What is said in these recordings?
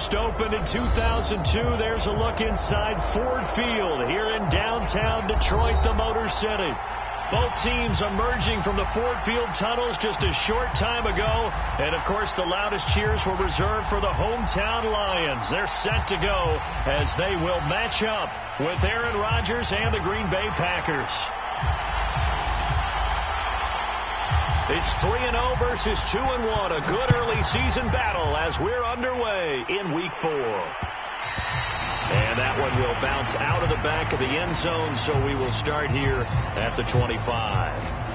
first opened in 2002. There's a look inside Ford Field here in downtown Detroit, the Motor City. Both teams emerging from the Ford Field tunnels just a short time ago. And, of course, the loudest cheers were reserved for the hometown Lions. They're set to go as they will match up with Aaron Rodgers and the Green Bay Packers. It's 3-0 versus 2-1. A good early season battle as we're underway in Week 4. And that one will bounce out of the back of the end zone, so we will start here at the 25.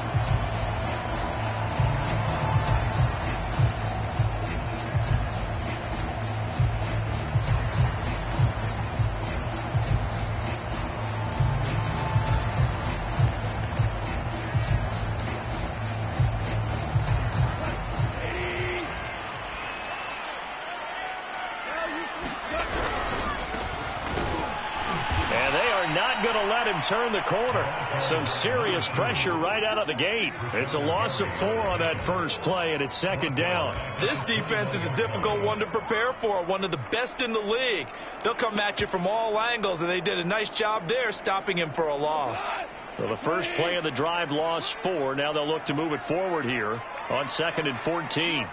Turn the corner. Some serious pressure right out of the gate. It's a loss of 4 on that first play, and it's second down. This defense is a difficult one to prepare for, one of the best in the league. They'll come at you from all angles, and they did a nice job there stopping him for a loss. Well, the first play of the drive lost 4. Now they'll look to move it forward here on 2nd and 14.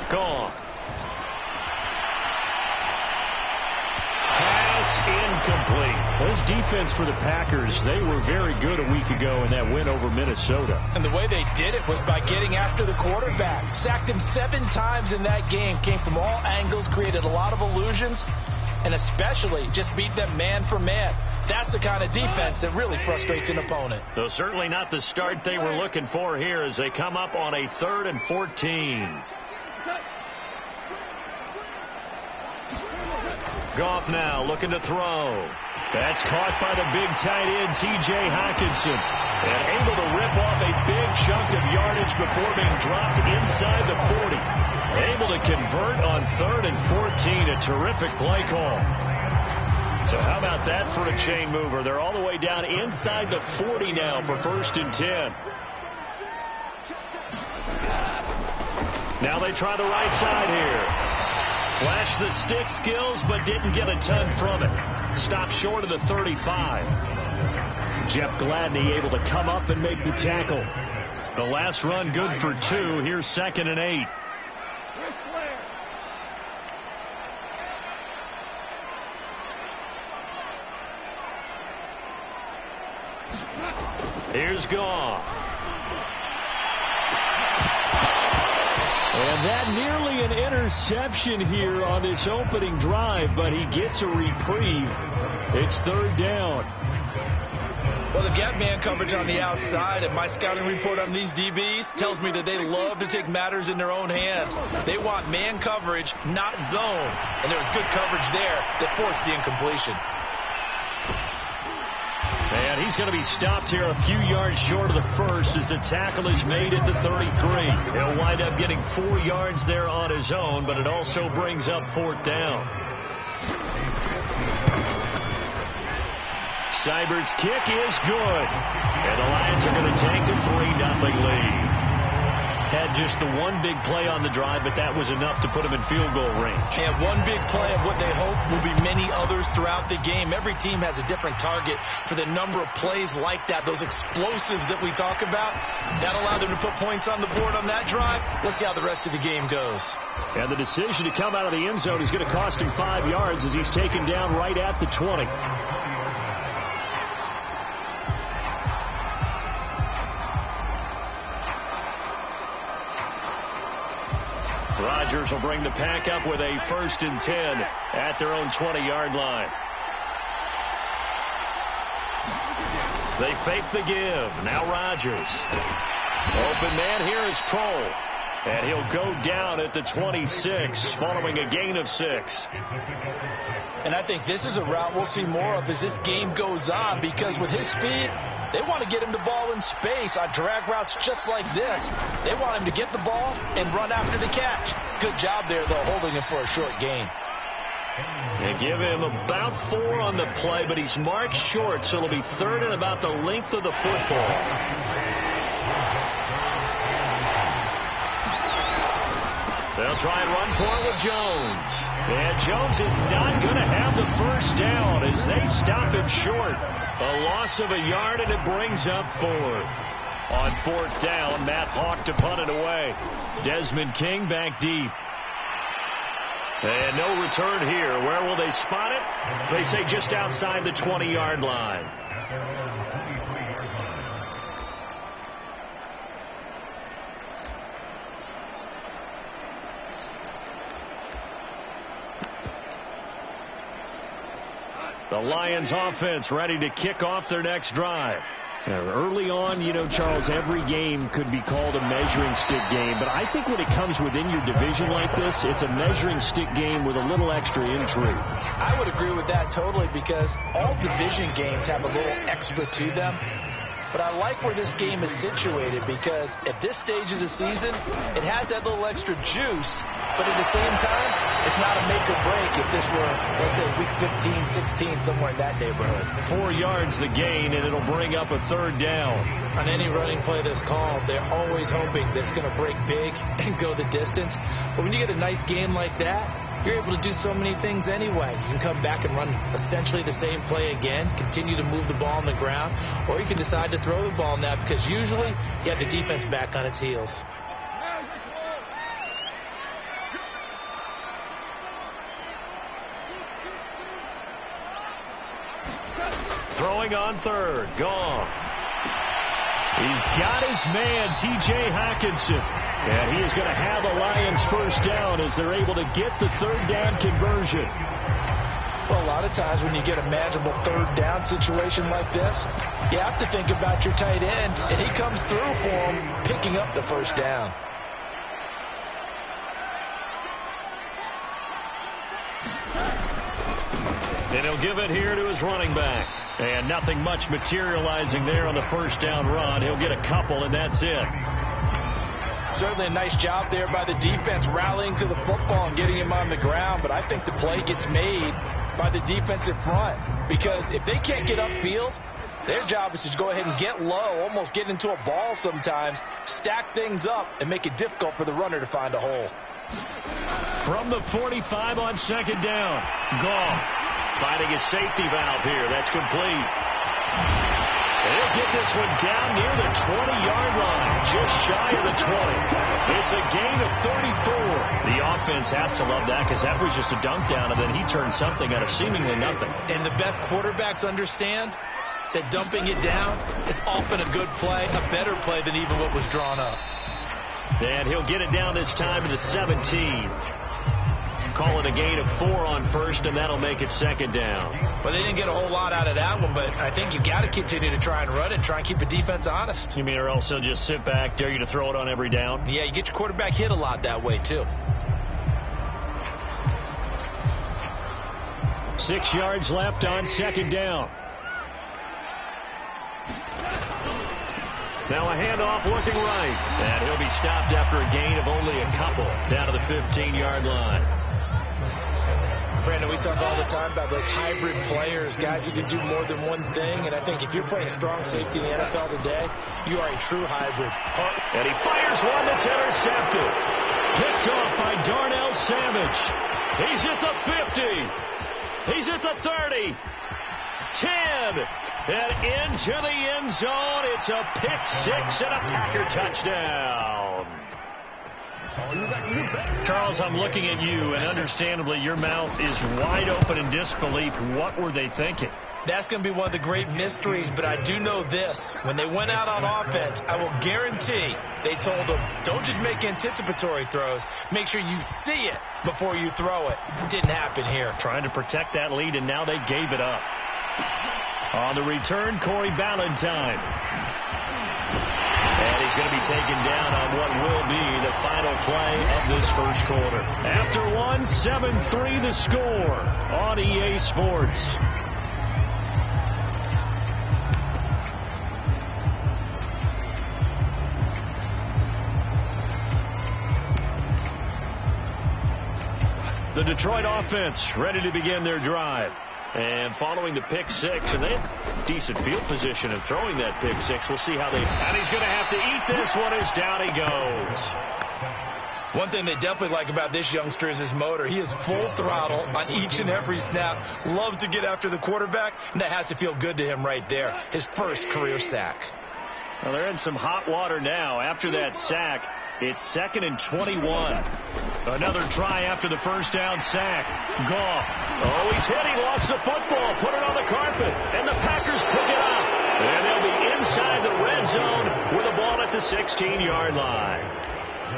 Gone. Incomplete. This defense for the Packers, they were very good a week ago in that win over Minnesota. And the way they did it was by getting after the quarterback. Sacked him 7 times in that game. Came from all angles, created a lot of illusions, and especially just beat them man for man. That's the kind of defense that really frustrates an opponent. Though certainly not the start they were looking for here as they come up on a 3rd and 14. Goff now looking to throw. That's caught by the big tight end, T.J. Hockenson. And able to rip off a big chunk of yardage before being dropped inside the 40. Able to convert on 3rd and 14. A terrific play call. So how about that for a chain mover? They're all the way down inside the 40 now for 1st and 10. Now they try the right side here. Flashed the stick skills, but didn't get a ton from it. Stopped short of the 35. Jeff Gladney able to come up and make the tackle. The last run good for 2. Here's 2nd and 8. Here's Goff. And that nearly an interception here on this opening drive, but he gets a reprieve. It's 3rd down. Well, they've got man coverage on the outside, and my scouting report on these DBs tells me that they love to take matters in their own hands. They want man coverage, not zone. And there was good coverage there that forced the incompletion. And he's going to be stopped here a few yards short of the first as the tackle is made at the 33. He'll wind up getting 4 yards there on his own, but it also brings up 4th down. Seibert's kick is good. And the Lions are going to take a 3-0 lead. Had just the one big play on the drive, but that was enough to put him in field goal range. And one big play of what they hope will be many others throughout the game. Every team has a different target for the number of plays like that, those explosives that we talk about. That allowed them to put points on the board on that drive. Let's see how the rest of the game goes. And the decision to come out of the end zone is going to cost him 5 yards as he's taken down right at the 20. Rodgers will bring the pack up with a 1st and 10 at their own 20-yard line. They fake the give. Now Rodgers. Open man here is Kroll. And he'll go down at the 26 following a gain of 6. And I think this is a route we'll see more of as this game goes on, because with his speed, they want to get him the ball in space on drag routes just like this. They want him to get the ball and run after the catch. Good job there, though, holding him for a short gain. They give him about 4 on the play, but he's marked short, so it'll be 3rd and about the length of the football. They'll try and run for it with Jones. And Jones is not going to have the first down as they stop him short. A loss of a yard, and it brings up fourth. On fourth down, Matt Hawk to punt it away. Desmond King back deep. And no return here. Where will they spot it? They say just outside the 20-yard line. The Lions offense ready to kick off their next drive. Early on, you know, Charles, every game could be called a measuring stick game. But I think when it comes within your division like this, it's a measuring stick game with a little extra intrigue. I would agree with that totally, because all division games have a little extra to them. But I like where this game is situated, because at this stage of the season, it has that little extra juice. But at the same time, it's not a make or break if this were, let's say, week 15, 16, somewhere in that neighborhood. 4 yards the gain, and it'll bring up a third down. On any running play that's called, they're always hoping that it's going to break big and go the distance. But when you get a nice game like that, you're able to do so many things anyway. You can come back and run essentially the same play again, continue to move the ball on the ground, or you can decide to throw the ball now, because usually you have the defense back on its heels. Throwing on third. Goff. He's got his man, T.J. Hockenson. And he is going to have the Lions first down as they're able to get the third down conversion. Well, a lot of times when you get a manageable third down situation like this, you have to think about your tight end, and he comes through for him, picking up the first down. And he'll give it here to his running back. And nothing much materializing there on the first down run. He'll get a couple, and that's it. Certainly a nice job there by the defense, rallying to the football and getting him on the ground. But I think the play gets made by the defensive front, because if they can't get upfield, their job is to go ahead and get low, almost get into a ball sometimes, stack things up, and make it difficult for the runner to find a hole. From the 45 on second down, Goff finding his safety valve here. That's complete. They'll get this one down near the 20-yard line, just shy of the 20. It's a gain of 34. The offense has to love that, because that was just a dunk down, and then he turned something out of seemingly nothing. And the best quarterbacks understand that dumping it down is often a good play, a better play than even what was drawn up. And he'll get it down this time to the 17. Call it a gain of 4 on first, and that'll make it second down. Well, they didn't get a whole lot out of that one, but I think you got to continue to try and run it, try and keep the defense honest. You mean, or else he'll just sit back, dare you to throw it on every down? Yeah, you get your quarterback hit a lot that way, too. 6 yards left on second down. Now a handoff looking right. And he'll be stopped after a gain of only a couple down to the 15-yard line. Brandon, we talk all the time about those hybrid players, guys who can do more than one thing. And I think if you're playing strong safety in the NFL today, you are a true hybrid. And he fires one that's intercepted. Picked off by Darnell Savage. He's at the 50. He's at the 30. 10. And into the end zone. It's a pick six and a Packer touchdown. Charles, I'm looking at you, and understandably your mouth is wide open in disbelief. What were they thinking? That's going to be one of the great mysteries, but I do know this. When they went out on offense, I will guarantee they told them, don't just make anticipatory throws. Make sure you see it before you throw it. Didn't happen here. Trying to protect that lead, and now they gave it up. On the return, Corey Ballantyne. And he's going to be taken down on what will be the final play of this first quarter. After one, 7-3 the score on EA Sports. The Detroit offense ready to begin their drive. And following the pick six, and they have decent field position in throwing that pick six. We'll see how they... And he's going to have to eat this one as down he goes. One thing they definitely like about this youngster is his motor. He is full throttle on each and every snap, loves to get after the quarterback, and that has to feel good to him right there. His first career sack. Well, they're in some hot water now. After that sack, it's 2nd and 21. Another try after the first down sack. Goff. Oh, he's hit. He lost the football. Put it on the carpet. And the Packers pick it up. And they'll be inside the red zone with the ball at the 16-yard line.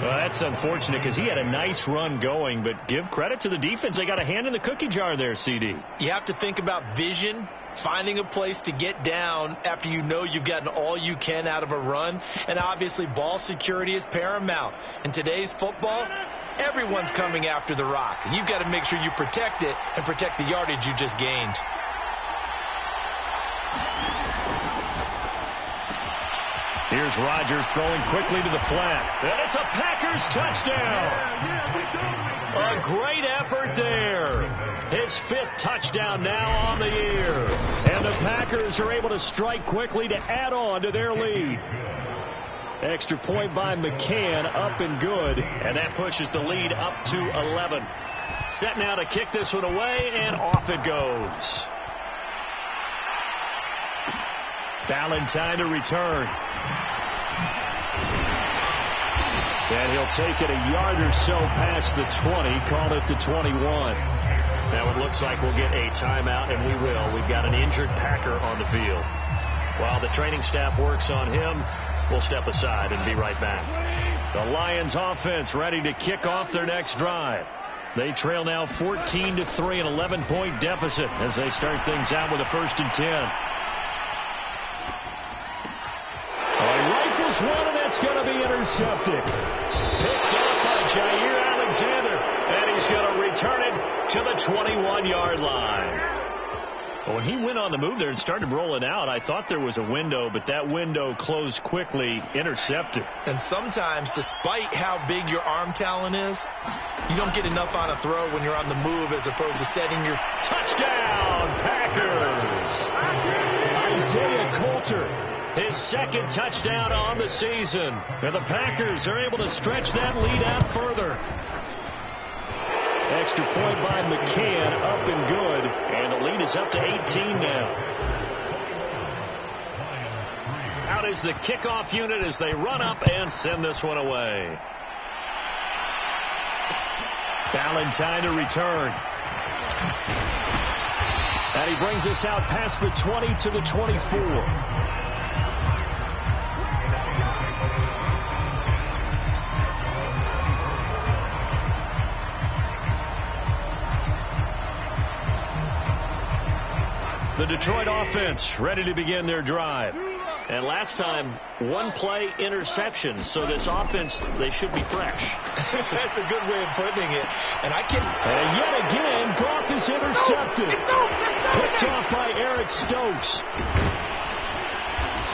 Well, that's unfortunate because he had a nice run going, but give credit to the defense. They got a hand in the cookie jar there, CD. You have to think about vision, finding a place to get down after you know you've gotten all you can out of a run. And obviously ball security is paramount. In today's football, everyone's coming after the rock. You've got to make sure you protect it and protect the yardage you just gained. Here's Rodgers throwing quickly to the flat. And it's a Packers touchdown. A great effort there. His 5th touchdown now on the year. And the Packers are able to strike quickly to add on to their lead. Extra point by McCann, up and good. And that pushes the lead up to 11. Set now to kick this one away, and off it goes. Valentine to return. And he'll take it a yard or so past the 20, call it the 21. Now it looks like we'll get a timeout, and we will. We've got an injured Packer on the field. While the training staff works on him, we'll step aside and be right back. The Lions offense ready to kick off their next drive. They trail now 14-3, an 11-point deficit as they start things out with a 1st and 10. Rifles one, and that's going to be intercepted. Picked up by Jair Alexander, and he's going to return it to the 21-yard line. Well, when he went on the move there and started rolling out, I thought there was a window, but that window closed quickly, intercepted. And sometimes, despite how big your arm talent is, you don't get enough on a throw when you're on the move as opposed to setting your... Touchdown, Packers! Isaiah Coulter. His 2nd touchdown on the season. And the Packers are able to stretch that lead out further. Extra point by McCann, up and good. And the lead is up to 18 now. Out is the kickoff unit as they run up and send this one away. Valentine to return. And he brings us out past the 20 to the 24. The Detroit offense ready to begin their drive. And last time, 1 play interception. So this offense, they should be fresh. That's a good way of putting it. And yet again, Goff is intercepted. Picked off by Eric Stokes.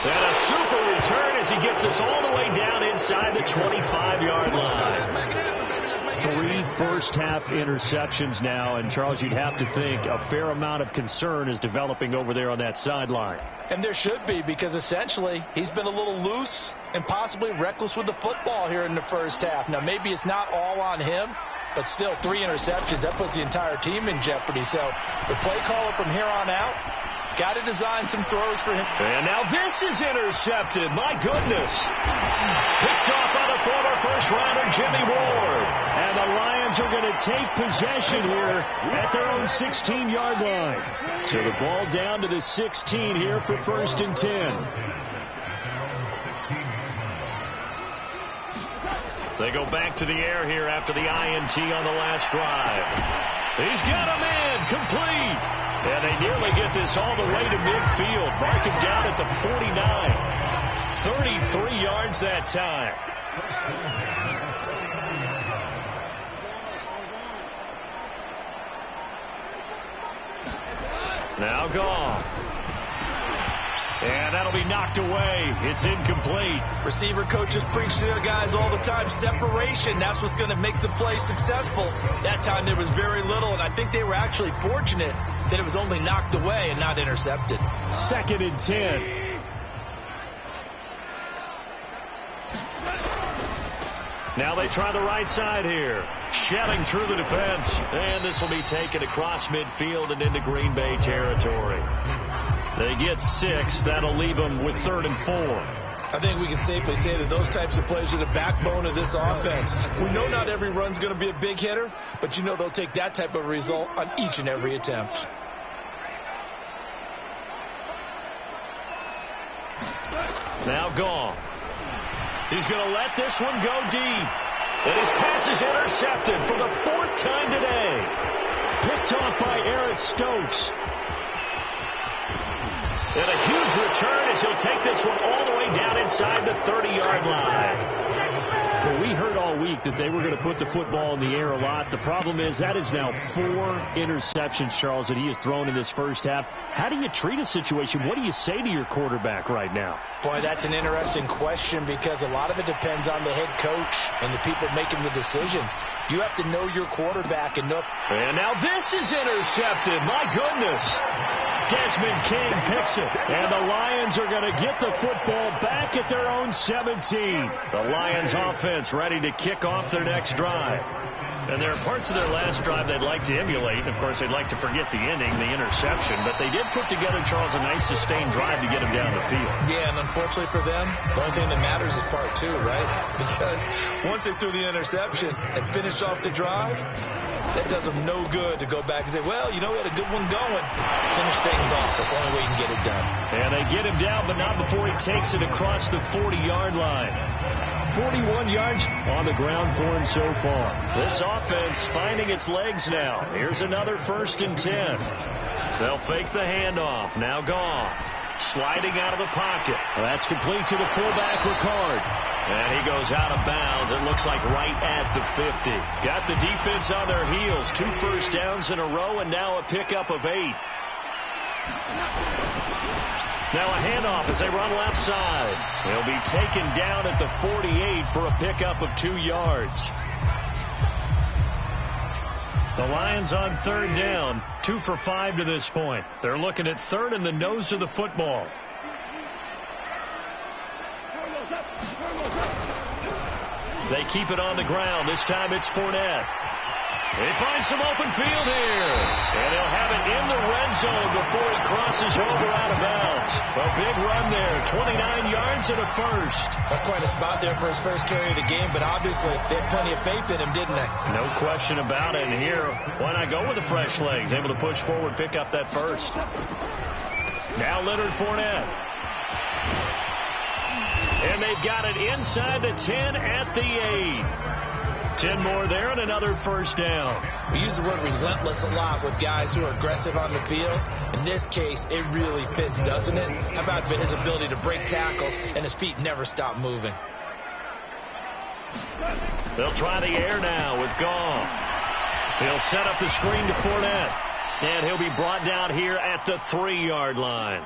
And a super return as he gets us all the way down inside the 25-yard line. 3 first-half interceptions now, and Charles, you'd have to think a fair amount of concern is developing over there on that sideline. And there should be, because essentially he's been a little loose and possibly reckless with the football here in the first half. Now, maybe it's not all on him, but still 3 interceptions. That puts the entire team in jeopardy. So the play caller from here on out got to design some throws for him. And now this is intercepted. My goodness. Picked off by the former first-rounder Jimmy Ward. And the Lions are going to take possession here at their own 16-yard line. So the ball down to the 16 here for 1st and 10. They go back to the air here after the INT on the last drive. He's got a man complete. And they nearly get this all the way to midfield. Mark him down at the 49. 33 yards that time. Now gone. And that'll be knocked away. It's incomplete. Receiver coaches preach to their guys all the time. Separation, that's what's going to make the play successful. That time there was very little, and I think they were actually fortunate that it was only knocked away and not intercepted. 2nd and 10. Now they try the right side here. Shelling through the defense. And this will be taken across midfield and into Green Bay territory. They get 6. That'll leave them with 3rd and 4. I think we can safely say that those types of plays are the backbone of this offense. We know not every run's going to be a big hitter, but you know they'll take that type of result on each and every attempt. Now Goff. He's going to let this one go deep. And his pass is intercepted for the 4th time today. Picked off by Eric Stokes. And a huge return as he'll take this one all the way down inside the 30-yard line. Well, we heard all week that they were going to put the football in the air a lot. The problem is that is now 4 interceptions, Charles, that he has thrown in this first half. How do you treat a situation? What do you say to your quarterback right now? Boy, that's an interesting question because a lot of it depends on the head coach and the people making the decisions. You have to know your quarterback and know. And now this is intercepted. My goodness. Desmond King picks it. And the Lions are going to get the football back at their own 17. The Lions offense ready to kick off their next drive. And there are parts of their last drive they'd like to emulate. Of course, they'd like to forget the ending, the interception. But they did put together, Charles, a nice sustained drive to get them down the field. Yeah, and unfortunately for them, the only thing that matters is part 2, right? Because once they threw the interception and finished off the drive, that does them no good to go back and say, well, you know, we had a good one going. Finish things off. That's the only way you can get it done. And they get him down, but not before he takes it across the 40-yard line. 41 yards on the ground for him so far. This offense finding its legs now. Here's another 1st and 10. They'll fake the handoff. Now Goff. Sliding out of the pocket. Well, that's complete to the fullback, Ricard. And he goes out of bounds. It looks like right at the 50. Got the defense on their heels. 2 first downs in a row and now a pickup of 8. Now a handoff as they run left side. He'll be taken down at the 48 for a pickup of 2 yards. The Lions on 3rd down, 2 for 5 to this point. They're looking at 3rd in the nose of the football. They keep it on the ground. This time it's Fournette. They find some open field here. And he'll have it in the red zone before he crosses over out of bounds. A big run there. 29 yards and a first. That's quite a spot there for his first carry of the game, but obviously they had plenty of faith in him, didn't they? No question about it. And here, why not go with the fresh legs? Able to push forward, pick up that first. Now Leonard Fournette. And they've got it inside the 10 at the 8. 10 more there and another first down. We use the word relentless a lot with guys who are aggressive on the field. In this case, it really fits, doesn't it? How about his ability to break tackles and his feet never stop moving? They'll try the air now with Goff. He'll set up the screen to Fournette. And he'll be brought down here at the 3-yard line.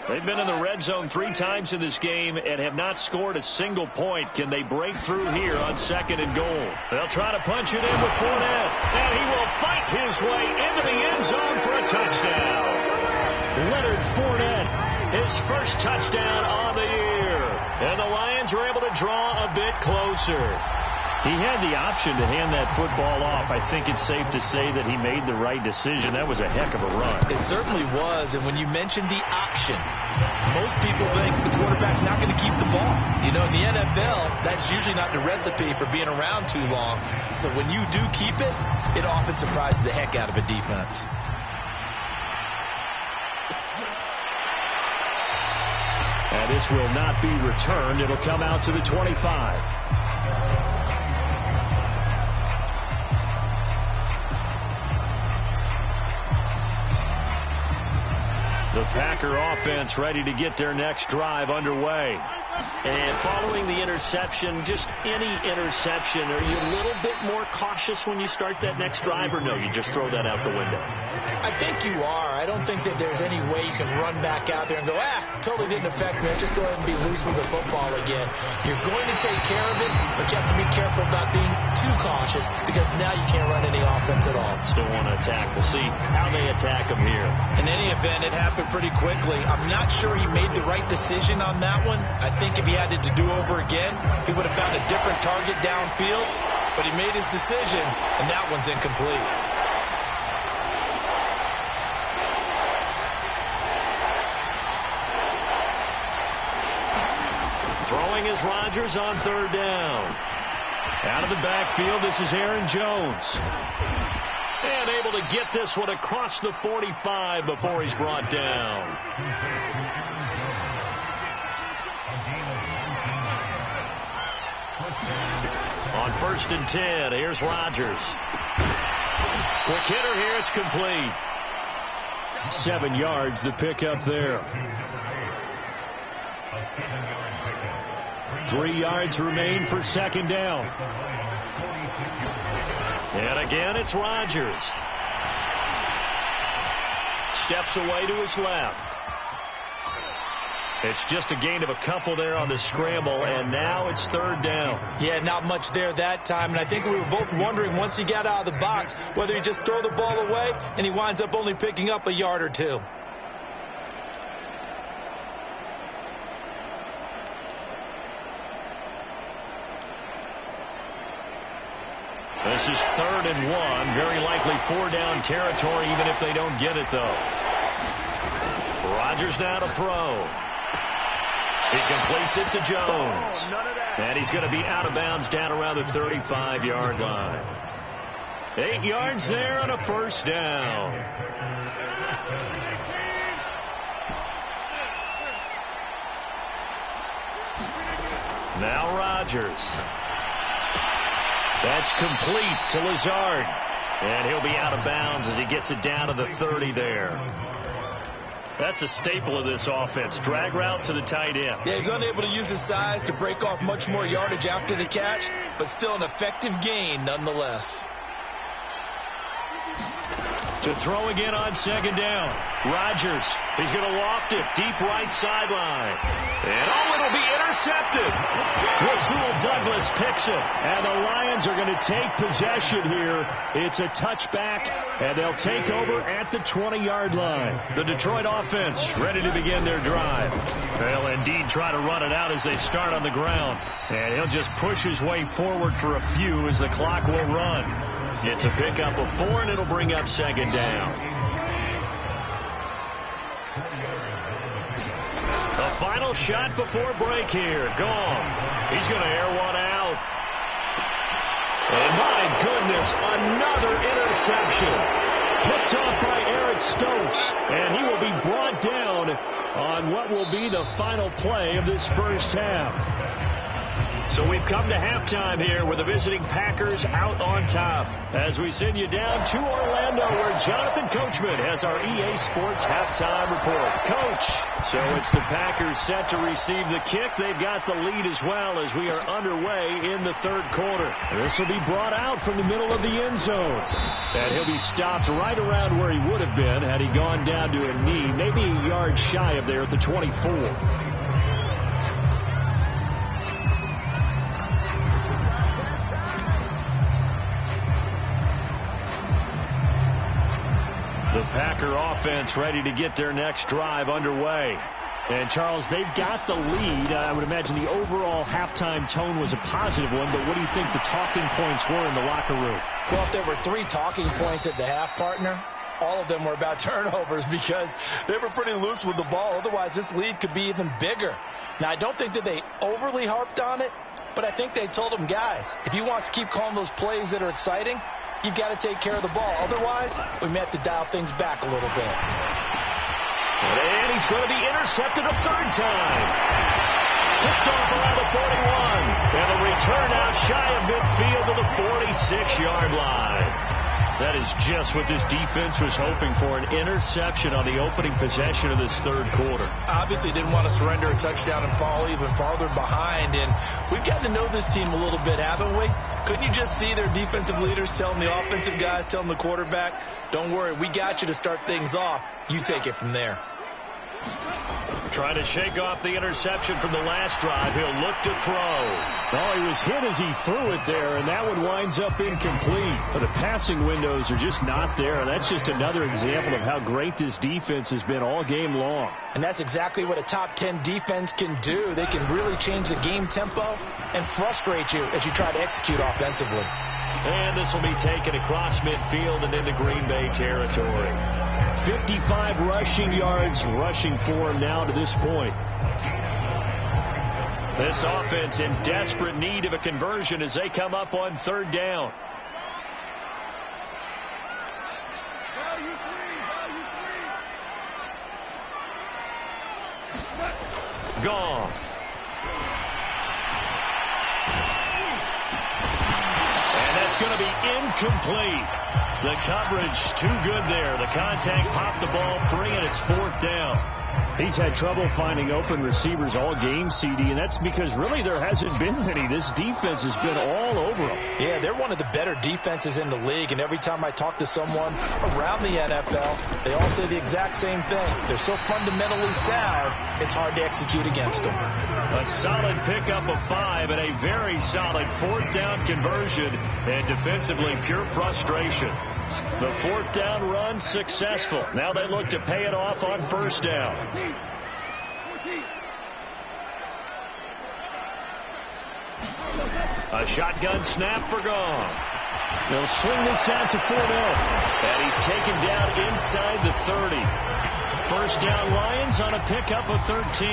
They've been in the red zone 3 times in this game and have not scored a single point. Can they break through here on 2nd and goal? They'll try to punch it in with Fournette. And he will fight his way into the end zone for a touchdown. Leonard Fournette, his first touchdown on the year. And the Lions are able to draw a bit closer. He had the option to hand that football off. I think it's safe to say that he made the right decision. That was a heck of a run. It certainly was. And when you mentioned the option, most people think the quarterback's not going to keep the ball. You know, in the NFL, that's usually not the recipe for being around too long. So when you do keep it, it often surprises the heck out of a defense. And this will not be returned. It'll come out to the 25. The Packer offense ready to get their next drive underway. And following the interception, just any interception, are you a little bit more cautious when you start that next drive, or no, you just throw that out the window? I think you are. I don't think that there's any way you can run back out there and go, totally didn't affect me. Let's just go ahead and be loose with the football again. You're going to take care of it, but you have to be careful about being too cautious because now you can't run any offense at all. Still want to attack. We'll see how they attack them here. In any event, it happened pretty quickly. I'm not sure he made the right decision on that one. I think if he had it to do over again, he would have found a different target downfield. But he made his decision, and that one's incomplete. Throwing is Rodgers on third down. Out of the backfield, this is Aaron Jones. And able to get this one across the 45 before he's brought down. On 1st and 10, here's Rodgers. Quick hitter here, it's complete. 7 yards, the pickup there. 3 yards remain for second down. And again, it's Rodgers. Steps away to his left. It's just a gain of a couple there on the scramble, and now it's third down. Yeah, not much there that time, and I think we were both wondering once he got out of the box whether he'd just throw the ball away, and he winds up only picking up a yard or two. This is 3rd and 1. Very likely 4-down territory, even if they don't get it, though. Rodgers now to throw. He completes it to Jones. And he's going to be out of bounds down around the 35-yard line. 8 yards there on a first down. Now Rodgers. That's complete to Lazard. And he'll be out of bounds as he gets it down to the 30 there. That's a staple of this offense. Drag route to the tight end. Yeah, he's unable to use his size to break off much more yardage after the catch, but still an effective gain nonetheless. To throw again on second down. Rodgers. He's going to loft it deep right sideline. And it'll be intercepted. Rasul Douglas picks it. And the Lions are going to take possession here. It's a touchback, and they'll take over at the 20-yard line. The Detroit offense ready to begin their drive. They'll indeed try to run it out as they start on the ground. And he'll just push his way forward for a few as the clock will run. It's a pickup of 4, and it'll bring up second down. The final shot before break here. Gone. He's going to air one out. And my goodness, another interception. Picked off by Eric Stokes. And he will be brought down on what will be the final play of this first half. So we've come to halftime here with the visiting Packers out on top. As we send you down to Orlando, where Jonathan Coachman has our EA Sports halftime report. Coach, so it's the Packers set to receive the kick. They've got the lead as well as we are underway in the third quarter. This will be brought out from the middle of the end zone. And he'll be stopped right around where he would have been had he gone down to a knee, maybe a yard shy of there at the 24. The Packer offense ready to get their next drive underway. And, Charles, they've got the lead. I would imagine the overall halftime tone was a positive one, but what do you think the talking points were in the locker room? Well, if there were 3 talking points at the half, partner, all of them were about turnovers because they were pretty loose with the ball. Otherwise, this lead could be even bigger. Now, I don't think that they overly harped on it, but I think they told them, guys, if you want to keep calling those plays that are exciting, you've got to take care of the ball. Otherwise, we may have to dial things back a little bit. And he's going to be intercepted a third time. Picked off around the 41. And a return out shy of midfield to the 46-yard line. That is just what this defense was hoping for, an interception on the opening possession of this third quarter. Obviously didn't want to surrender a touchdown and fall even farther behind. And we've gotten to know this team a little bit, haven't we? Couldn't you just see their defensive leaders telling the offensive guys, telling the quarterback, don't worry, we got you to start things off. You take it from there. Trying to shake off the interception from the last drive. He'll look to throw. Oh, he was hit as he threw it there, and that one winds up incomplete. But the passing windows are just not there, and that's just another example of how great this defense has been all game long. And that's exactly what a top 10 defense can do. They can really change the game tempo and frustrate you as you try to execute offensively. And this will be taken across midfield and into Green Bay territory. 55 rushing yards rushing for him now to this point. This offense in desperate need of a conversion as they come up on third down. Goff. And that's going to be incomplete. The coverage too good there. The contact popped the ball free, and it's fourth down. He's had trouble finding open receivers all game, CD, and that's because really there hasn't been any. This defense has been all over them. Yeah, they're one of the better defenses in the league, and every time I talk to someone around the NFL, they all say the exact same thing. They're so fundamentally sound, it's hard to execute against them. A solid pickup of 5 and a very solid fourth down conversion, and defensively pure frustration. The fourth down run successful. Now they look to pay it off on first down. A shotgun snap for Goff. They'll swing this out to Fournette. And he's taken down inside the 30. First down Lions on a pickup of 13.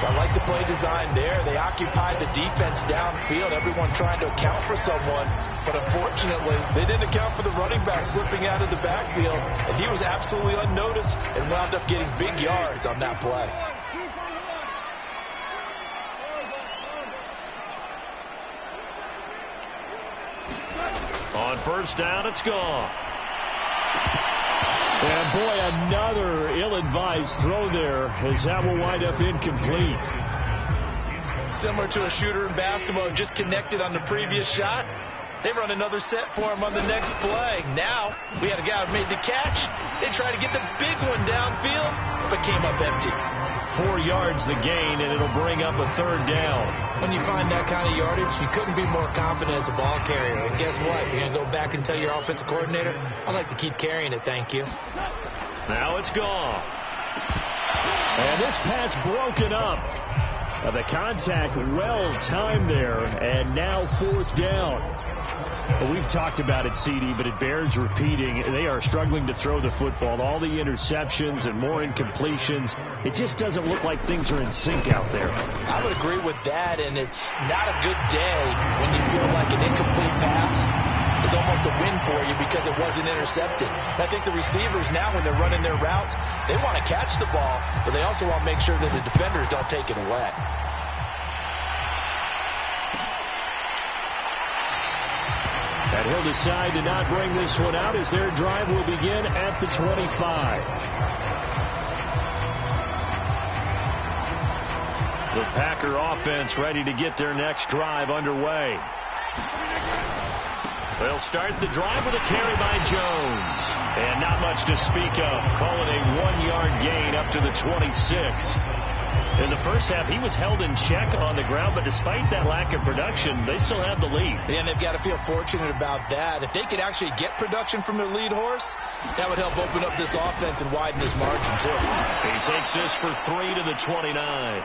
I like the play design there. They occupied the defense downfield, everyone trying to account for someone. But unfortunately, they didn't account for the running back slipping out of the backfield. And he was absolutely unnoticed and wound up getting big yards on that play. On first down, it's Goff. And boy, another ill-advised throw there as that will wind up incomplete. Similar to a shooter in basketball who just connected on the previous shot. They run another set for him on the next play. Now, we had a guy who made the catch. They tried to get the big one downfield, but came up empty. 4 yards the gain, and it'll bring up a third down. When you find that kind of yardage, you couldn't be more confident as a ball carrier. And guess what? You're going to go back and tell your offensive coordinator, I'd like to keep carrying it, thank you. Now it's Goff. And this pass broken up. The contact well timed there, and now fourth down. Well, we've talked about it, CD, but it bears repeating. They are struggling to throw the football. All the interceptions and more incompletions. It just doesn't look like things are in sync out there. I would agree with that, and it's not a good day when you feel like an incomplete pass is almost a win for you because it wasn't intercepted. And I think the receivers now, when they're running their routes, they want to catch the ball, but they also want to make sure that the defenders don't take it away. And he'll decide to not bring this one out as their drive will begin at the 25. The Packer offense ready to get their next drive underway. They'll start the drive with a carry by Jones. And not much to speak of. Call it a 1-yard gain up to the 26. In the first half, he was held in check on the ground, but despite that lack of production, they still have the lead. And they've got to feel fortunate about that. If they could actually get production from their lead horse, that would help open up this offense and widen this margin, too. He takes this for 3 to the 29.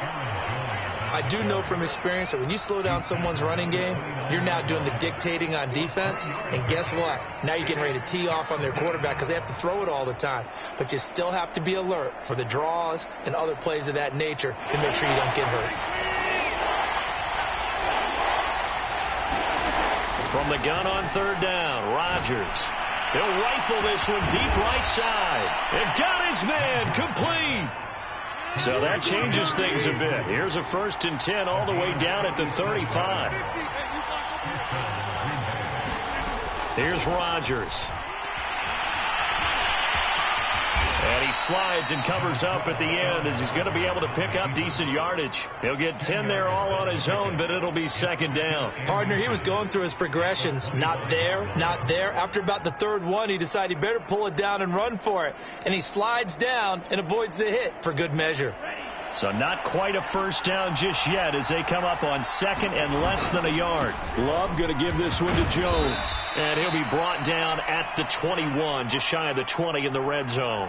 I do know from experience that when you slow down someone's running game, you're now doing the dictating on defense. And guess what? Now you're getting ready to tee off on their quarterback because they have to throw it all the time. But you still have to be alert for the draws and other plays of that nature to make sure you don't get hurt. From the gun on third down, Rodgers. He'll rifle this one deep right side. And got his man complete. So that changes things a bit. Here's a 1st and 10 all the way down at the 35. Here's Rodgers. And he slides and covers up at the end as he's going to be able to pick up decent yardage. He'll get 10 there all on his own, but it'll be second down. Partner, he was going through his progressions. Not there, not there. After about the third one, he decided he better pull it down and run for it. And he slides down and avoids the hit for good measure. So not quite a first down just yet as they come up on second and less than a yard. Love going to give this one to Jones. And he'll be brought down at the 21, just shy of the 20 in the red zone.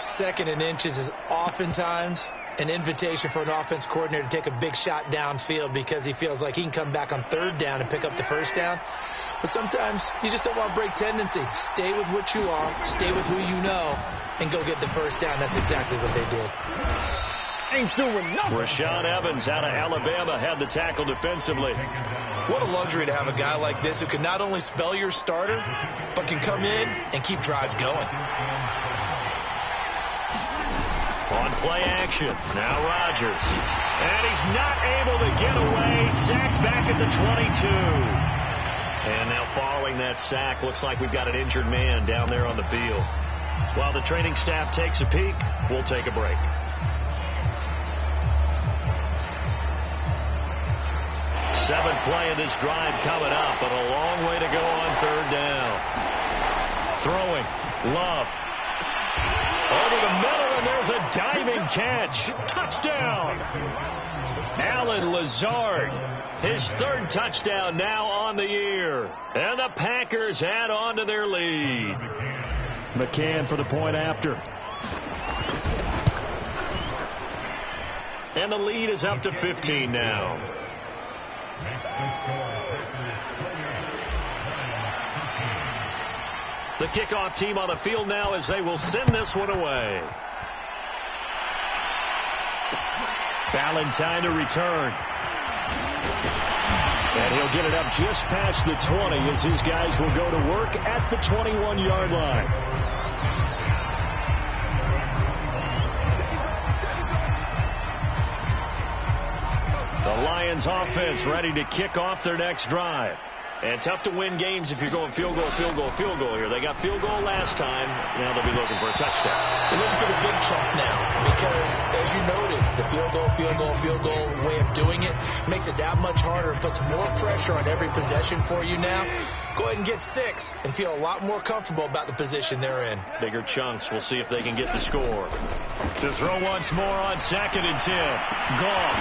Second and inches is oftentimes an invitation for an offense coordinator to take a big shot downfield because he feels like he can come back on third down and pick up the first down. But sometimes you just don't want to break tendency. Stay with what you are, stay with who you know, and go get the first down. That's exactly what they did. Ain't doing nothing. Rashaan Evans out of Alabama had the tackle defensively. What a luxury to have a guy like this who can not only spell your starter, but can come in and keep drives going. On play action, now Rodgers. And he's not able to get away. Sacked back at the 22. And now following that sack, looks like we've got an injured man down there on the field. While the training staff takes a peek, we'll take a break. Seventh play of this drive coming up, but a long way to go on third down. Throwing, Love. Over the middle, and there's a diving catch. Touchdown! Allen Lazard, his third touchdown now on the year. And the Packers add on to their lead. McCann for the point after. And the lead is up to 15 now. The kickoff team on the field now as they will send this one away. Valentine to return. And he'll get it up just past the 20 as his guys will go to work at the 21-yard line. The Lions offense ready to kick off their next drive. And tough to win games if you're going field goal, field goal, field goal here. They got field goal last time. Now they'll be looking for a touchdown. They're looking for the big chunk now because, as you noted, the field goal way of doing it makes it that much harder and puts more pressure on every possession for you now. Go ahead and get 6 and feel a lot more comfortable about the position they're in. Bigger chunks. We'll see if they can get the score. To throw once more on second and 10. Goff.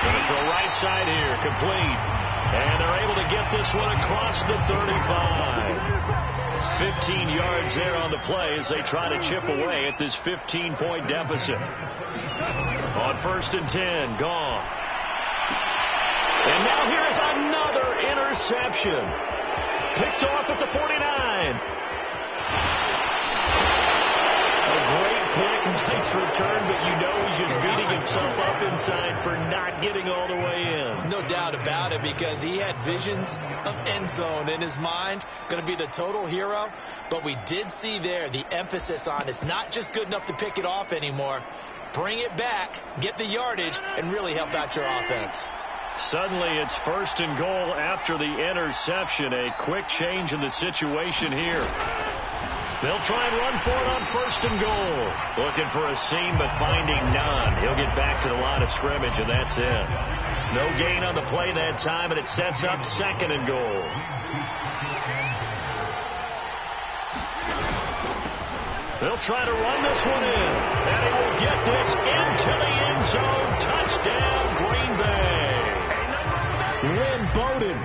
Going to throw right side here. Complete. And they're able to get this one across the 35. 15 yards there on the play as they try to chip away at this 15-point deficit. On first and 10, Goff. And now here's another interception. Picked off at the 49. A great pick, nice return, but you know he's just beating himself up inside for not getting all the way in. No doubt about it, because he had visions of end zone in his mind, going to be the total hero. But we did see there the emphasis on it's not just good enough to pick it off anymore. Bring it back, get the yardage, and really help out your offense. Suddenly it's first and goal after the interception. A quick change in the situation here. They'll try and run for it on first and goal. Looking for a seam, but finding none. He'll get back to the line of scrimmage, and that's it. No gain on the play that time, and it sets up second and goal. They'll try to run this one in, and he will get this into the end zone. Touchdown, Green Bay. Lynn Bowden,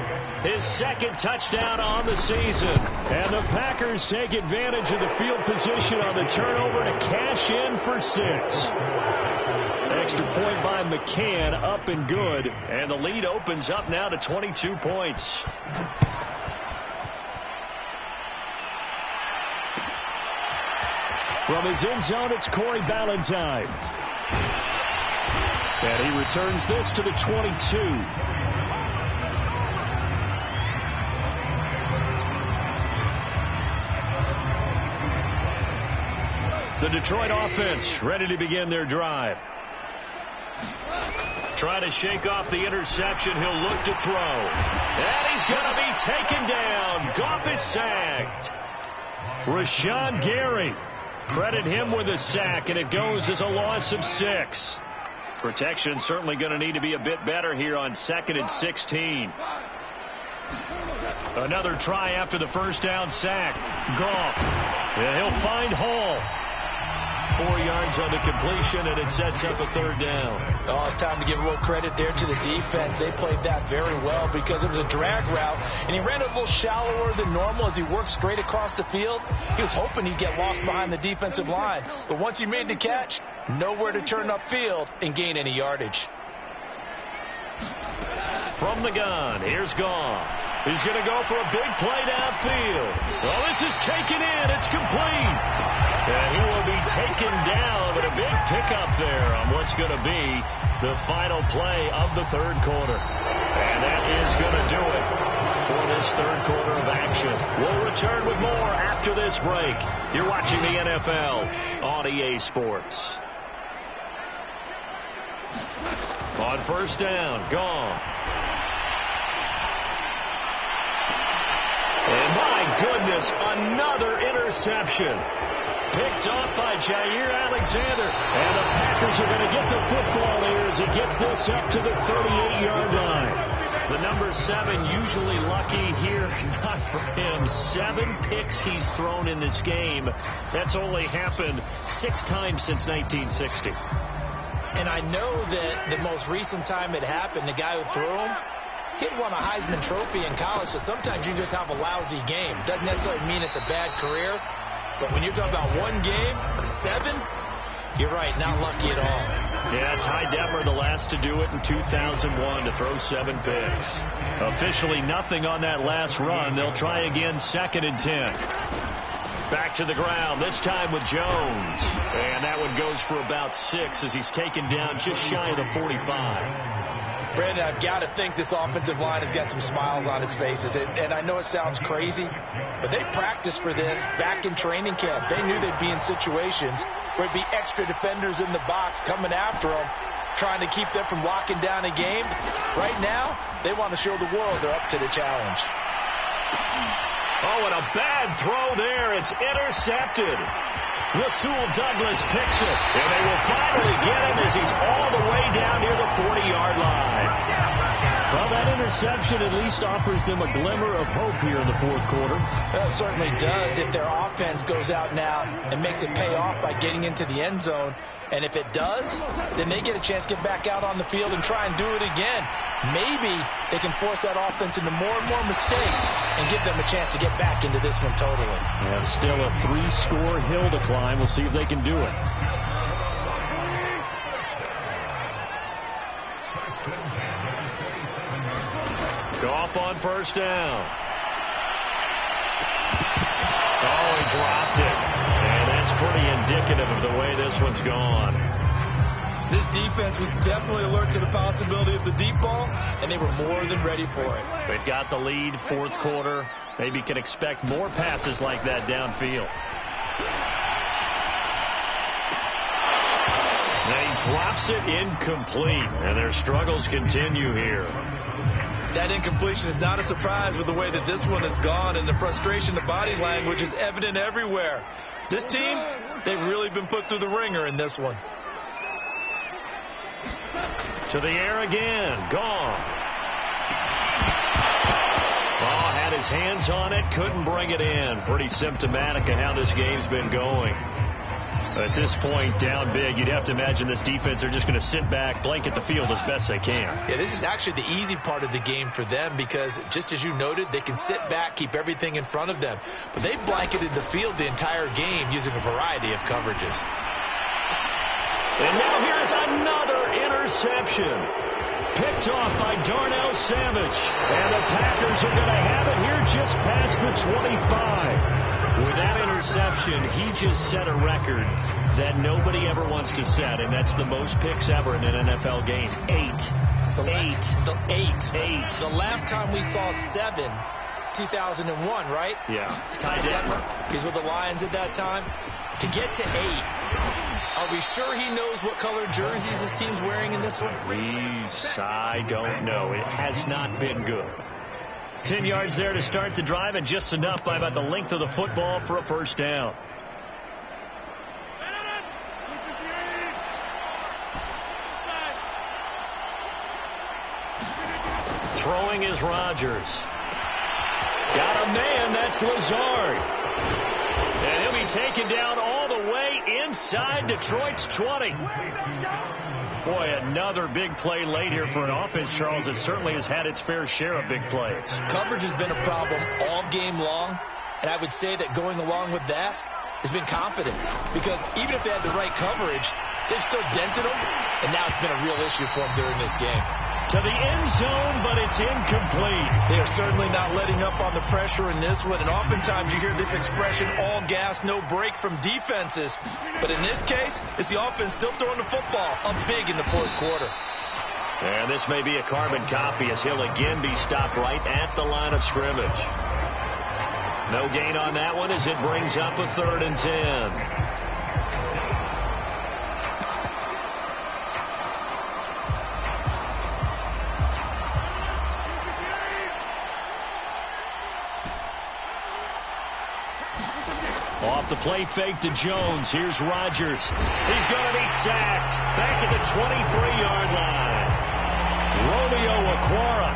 his second touchdown on the season. And the Packers take advantage of the field position on the turnover to cash in for 6. Extra point by McCann, up and good. And the lead opens up now to 22 points. From his end zone, it's Corey Valentine. And he returns this to the 22. The Detroit offense ready to begin their drive. Trying to shake off the interception. He'll look to throw. And he's going to be taken down. Goff is sacked. Rashawn Gary Credit him with a sack, and it goes as a loss of 6. Protection certainly going to need to be a bit better here on 2nd and 16. Another try after the first down sack. Goff. Yeah, he'll find Hall. 4 yards on the completion, and it sets up a 3rd down. Oh, it's time to give a little credit there to the defense. They played that very well because it was a drag route, and he ran it a little shallower than normal as he worked straight across the field. He was hoping he'd get lost behind the defensive line, but once he made the catch, nowhere to turn upfield and gain any yardage. From the gun, here's Goff. He's going to go for a big play downfield. Well, this is taken in. It's complete. And he will be taken down, but a big pickup there on what's going to be the final play of the 3rd quarter. And that is going to do it for this 3rd quarter of action. We'll return with more after this break. You're watching the NFL on EA Sports. On 1st down, Goff. And my goodness, another interception. Picked off by Jair Alexander. And the Packers are going to get the football here as he gets this up to the 38-yard line. The number 7 usually lucky here. Not for him. 7 picks he's thrown in this game. That's only happened 6 times since 1960. And I know that the most recent time it happened, the guy who threw him, he had won a Heisman Trophy in college, so sometimes you just have a lousy game. Doesn't necessarily mean it's a bad career, but when you're talking about 1 game, 7, you're right, not lucky at all. Yeah, Ty Detmer, the last to do it in 2001, to throw 7 picks. Officially nothing on that last run. They'll try again, 2nd and 10. Back to the ground, this time with Jones. And that one goes for about 6 as he's taken down just shy of the 45. Brandon, I've got to think this offensive line has got some smiles on its faces. And I know it sounds crazy, but they practiced for this back in training camp. They knew they'd be in situations where it'd be extra defenders in the box coming after them, trying to keep them from locking down a game. Right now, they want to show the world they're up to the challenge. Oh, and a bad throw there. It's intercepted. Rasul Douglas picks it, and they will finally get him as he's all the way down near the 40-yard line. Well, that interception at least offers them a glimmer of hope here in the 4th quarter. Well, it certainly does if their offense goes out now and makes it pay off by getting into the end zone. And if it does, then they get a chance to get back out on the field and try and do it again. Maybe they can force that offense into more and more mistakes and give them a chance to get back into this one totally. And still a 3-score hill to climb. We'll see if they can do it. Goff on 1st down. Oh, he dropped it. And that's pretty indicative of the way this one's gone. This defense was definitely alert to the possibility of the deep ball, and they were more than ready for it. They've got the lead, 4th quarter. Maybe can expect more passes like that downfield. And he drops it incomplete, and their struggles continue here. That incompletion is not a surprise with the way that this one has gone, and the frustration, the body language is evident everywhere. This team, they've really been put through the ringer in this one. To the air again. Goff. Oh, had his hands on it. Couldn't bring it in. Pretty symptomatic of how this game's been going. At this point, down big, you'd have to imagine this defense are just going to sit back, blanket the field as best they can. Yeah, this is actually the easy part of the game for them because, just as you noted, they can sit back, keep everything in front of them. But they blanketed the field the entire game using a variety of coverages. And now here's another interception. Picked off by Darnell Savage. And the Packers are going to have it here just past the 25. With that interception, he just set a record that nobody ever wants to set, and that's the most picks ever in an NFL game. 8. The last time we saw 7, 2001, right? Yeah. Ty Detmer. He's with the Lions at that time. To get to 8, are we sure he knows what color jerseys his team's wearing in this one? I don't know. It has not been good. 10 yards there to start the drive, and just enough by about the length of the football for a 1st down. throwing is Rodgers. Got a man, that's Lazard. And he'll be taken down all the way inside Detroit's 20. Boy, another big play late here for an offense, Charles, that certainly has had its fair share of big plays. Coverage has been a problem all game long, and I would say that going along with that has been confidence. Because even if they had the right coverage, they've still dented them, and now it's been a real issue for them during this game. To the end zone, but it's incomplete. They are certainly not letting up on the pressure in this one, and oftentimes you hear this expression, all gas, no break from defenses. But in this case, it's the offense still throwing the football up big in the fourth quarter. And this may be a carbon copy as he'll again be stopped right at the line of scrimmage. No gain on that one as it brings up a 3rd and 10. Off the play fake to Jones. Here's Rodgers. He's going to be sacked. Back at the 23-yard line. Romeo Okwara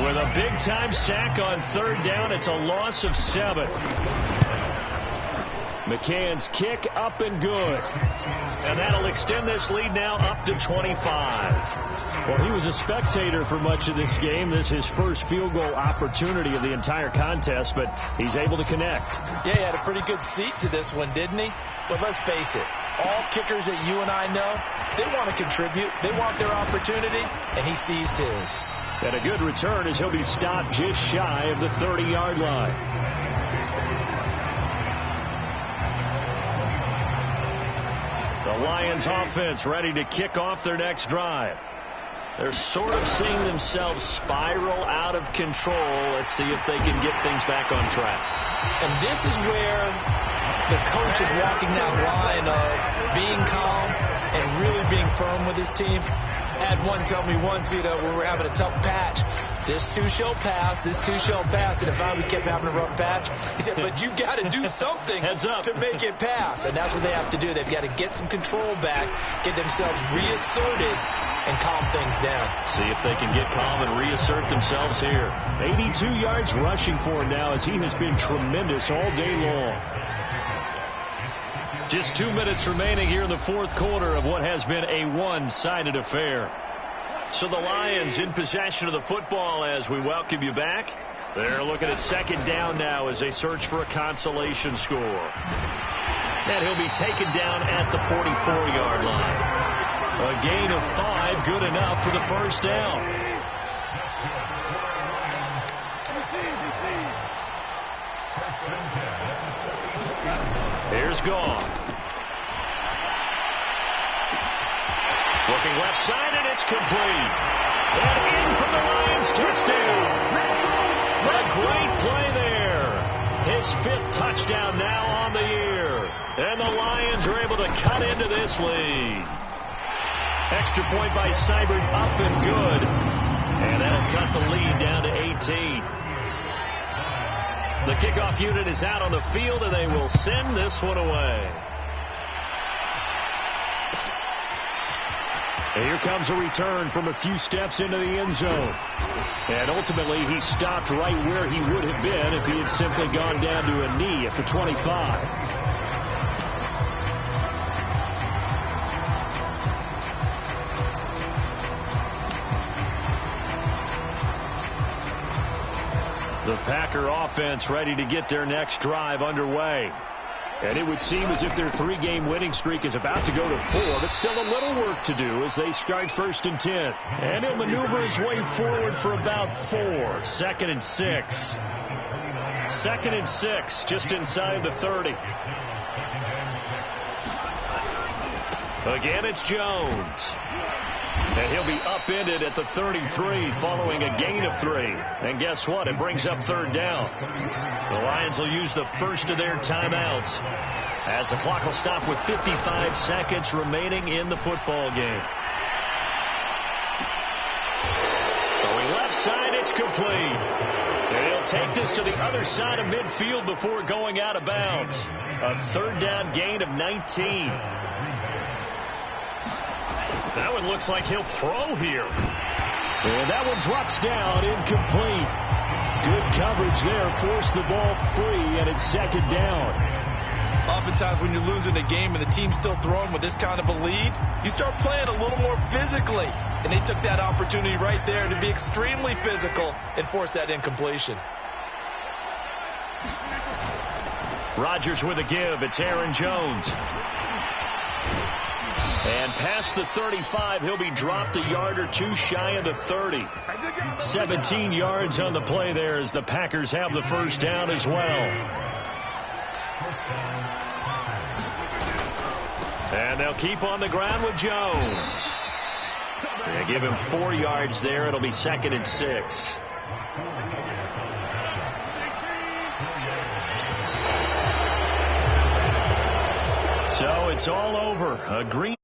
with a big-time sack on 3rd down. It's a loss of 7. McCann's kick up and good. And that'll extend this lead now up to 25. Well, he was a spectator for much of this game. This is his first field goal opportunity of the entire contest, but he's able to connect. Yeah, he had a pretty good seat to this one, didn't he? But let's face it, all kickers that you and I know, they want to contribute. They want their opportunity, and he seized his. And a good return as he'll be stopped just shy of the 30-yard line. The Lions offense ready to kick off their next drive. They're sort of seeing themselves spiral out of control. Let's see if they can get things back on track. And this is where the coach is walking that line of being calm and really being firm with his team. I had one tell me once, when we were having a tough patch, this too shall pass, this too shall pass. And if we kept having a rough patch, he said, but you got to do something to make it pass. And that's what they have to do. They've got to get some control back, get themselves reasserted, and calm things down. See if they can get calm and reassert themselves here. 82 yards rushing for him now as he has been tremendous all day long. Just 2 minutes remaining here in the fourth quarter of what has been a one-sided affair. So the Lions in possession of the football as we welcome you back. They're looking at 2nd down now as they search for a consolation score. And he'll be taken down at the 44-yard line. A gain of 5, good enough for the first down. Here's Goff. Looking left side, and it's complete. And in from the Lions, touchdown. A great play there. His 5th touchdown now on the year. And the Lions are able to cut into this lead. Extra point by Seibert, up and good. And that'll cut the lead down to 18. The kickoff unit is out on the field, and they will send this one away. And here comes a return from a few steps into the end zone. And ultimately, he stopped right where he would have been if he had simply gone down to a knee at the 25. The Packer offense ready to get their next drive underway. And it would seem as if their 3-game winning streak is about to go to 4, but still a little work to do as they start 1st and 10. And he'll maneuver his way forward for about 4. 2nd and 6. 2nd and 6, just inside the 30. Again, it's Jones. And he'll be upended at the 33 following a gain of 3. And guess what? It brings up 3rd down. The Lions will use the first of their timeouts as the clock will stop with 55 seconds remaining in the football game. Throwing left side, it's complete. And he'll take this to the other side of midfield before going out of bounds. A 3rd down gain of 19. That one looks like he'll throw here. And that one drops down, incomplete. Good coverage there, forced the ball free, and it's second down. Oftentimes when you're losing a game and the team's still throwing with this kind of a lead, you start playing a little more physically. And they took that opportunity right there to be extremely physical and force that incompletion. Rodgers with a give. It's Aaron Jones. And past the 35, he'll be dropped a yard or two shy of the 30. 17 yards on the play there as the Packers have the first down as well. And they'll keep on the ground with Jones. They give him 4 yards there. It'll be 2nd and 6. So it's all over. A green.